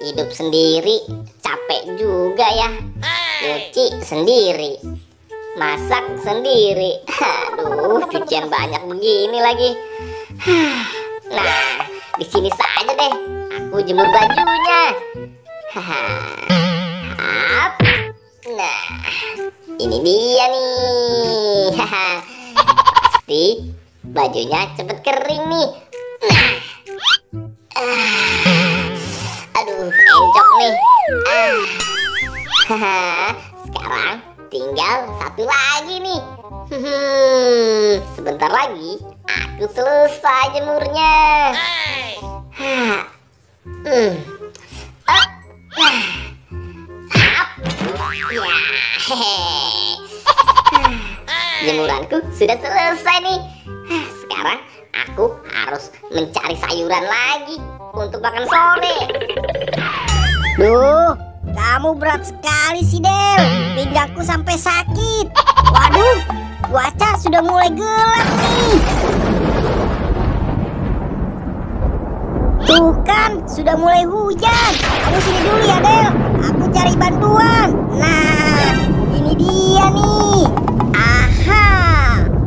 hidup sendiri capek juga ya. Nyuci sendiri, masak sendiri. Aduh, cucian banyak begini lagi. Nah, di sini saja deh aku jemur bajunya. Nah, ini dia nih. Pasti bajunya cepet kering nih. Aduh, encok nih. Sekarang tinggal satu lagi nih. Sebentar lagi aku selesai jemurnya. Jemuranku sudah selesai nih. Sekarang aku harus mencari sayuran lagi untuk makan sore. Duh, kamu berat sekali sih, Del. Pinggangku sampai sakit. Waduh, cuaca sudah mulai gelap nih. Tuh kan, sudah mulai hujan. Kamu sini dulu ya, Del. Aku cari bantuan. Nah, ini dia nih. Aha,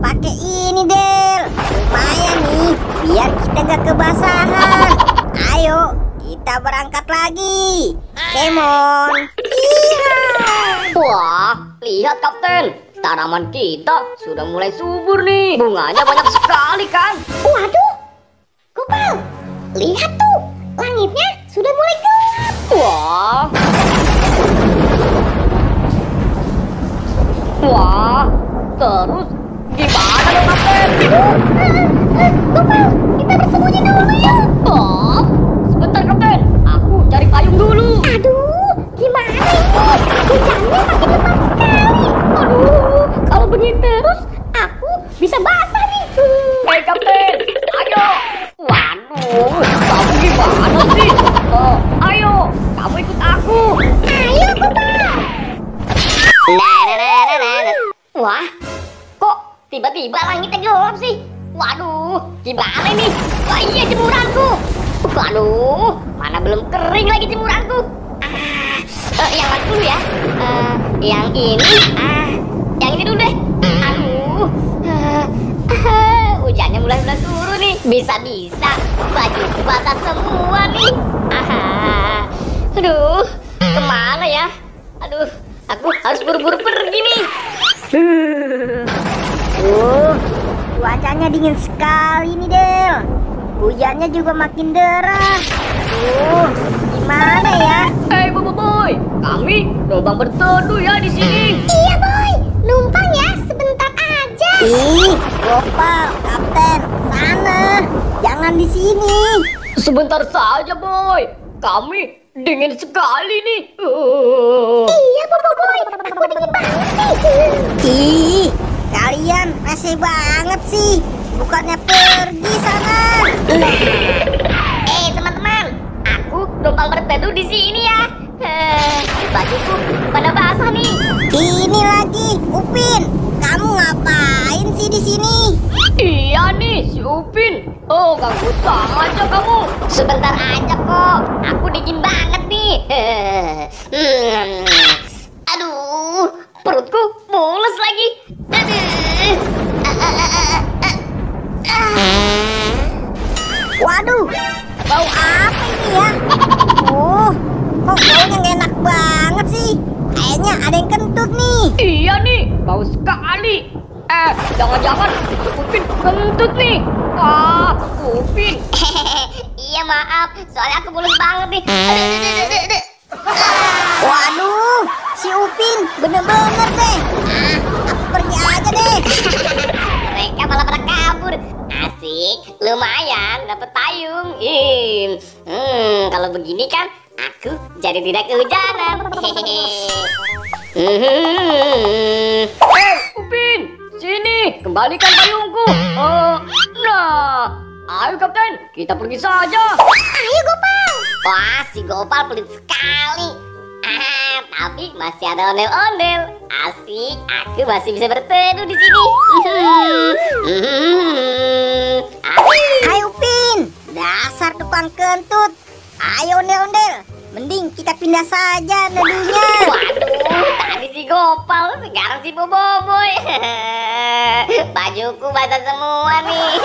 pakai ini, Del. Lumayan nih, biar kita gak kebasahan. Ayo, kita berangkat lagi. Kemon. Wah, lihat Kapten, tanaman kita sudah mulai subur nih. Bunganya banyak sekali kan? Waduh, Gopal, lihat tuh, langitnya sudah mulai gelap. Wah. Wah, terus gimana dong Kapten? Gopal, kita bersembunyi dulu yuk. Oh, sebentar Kapten, aku cari payung dulu. Aduh, gimana ini? Hujannya makin lebat sekali. Aduh, kalau begini terus aku bisa basah nih. Hei Kapten, ayo. Waduh, kamu gimana sih? Ayo, kamu ikut aku. Ayo, Gopal. Wah, kok tiba-tiba langitnya gelap sih? Waduh, gimana ini? Wah iya jemuranku. Waduh, mana belum kering lagi jemuranku. Yang mana dulu ya? Yang ini. Yang ini dulu deh. Aduh, hujannya mulai turun nih. Bisa-bisa baju basah semua nih. Aduh, kemana ya? Aduh, aku harus buru-buru pergi nih. Cuacanya dingin sekali nih, Del. Hujannya juga makin deras. Gimana ya? Hei, Boy, kami numpang berteduh ya di sini. Iya, Boy. Numpang ya, sebentar aja. Ih, Gopal, Kapten, sana. Jangan di sini. Sebentar saja, Boy. Kami dingin sekali nih. Iya, Boy. Aku dingin banget nih. Ih, kalian rese banget sih. Bukannya pergi sana. Teman-teman, aku numpang berteduh di sini ya. Bajuku pada basah nih. Ini lagi, Upin. Kamu ngapain sih di sini? Iya nih, si Upin. Oh, gak usah aja kamu. Sebentar aja kok. Aku dingin banget nih. Aduh, perutku mules lagi. Waduh, bau apa ini ya? Kok baunya gak enak banget sih? Kayaknya ada yang kentut nih. Iya nih, bau sekali. Jangan-jangan si Upin kentut nih. Upin. Iya maaf, soalnya aku mules banget nih. Waduh, si Upin bener-bener deh. Aku pergi aja deh. Mereka malah pada kabur. Asik, lumayan dapat payung. Kalau begini kan aku jadi tidak kehujanan. Upin, sini, kembalikan payungku. Nah, ayo Kapten, kita pergi saja. Ayo, Gopal. Wah, si Gopal pelit sekali. Tapi masih ada ondel-ondel. Asik, aku masih bisa berteduh di sini. Hai Upin, dasar tukang kentut. Ayo ondel-ondel, Mending kita pindah saja nedunya. Waduh, tadi si Gopal, sekarang si Boboiboy. Bajuku basah semua nih.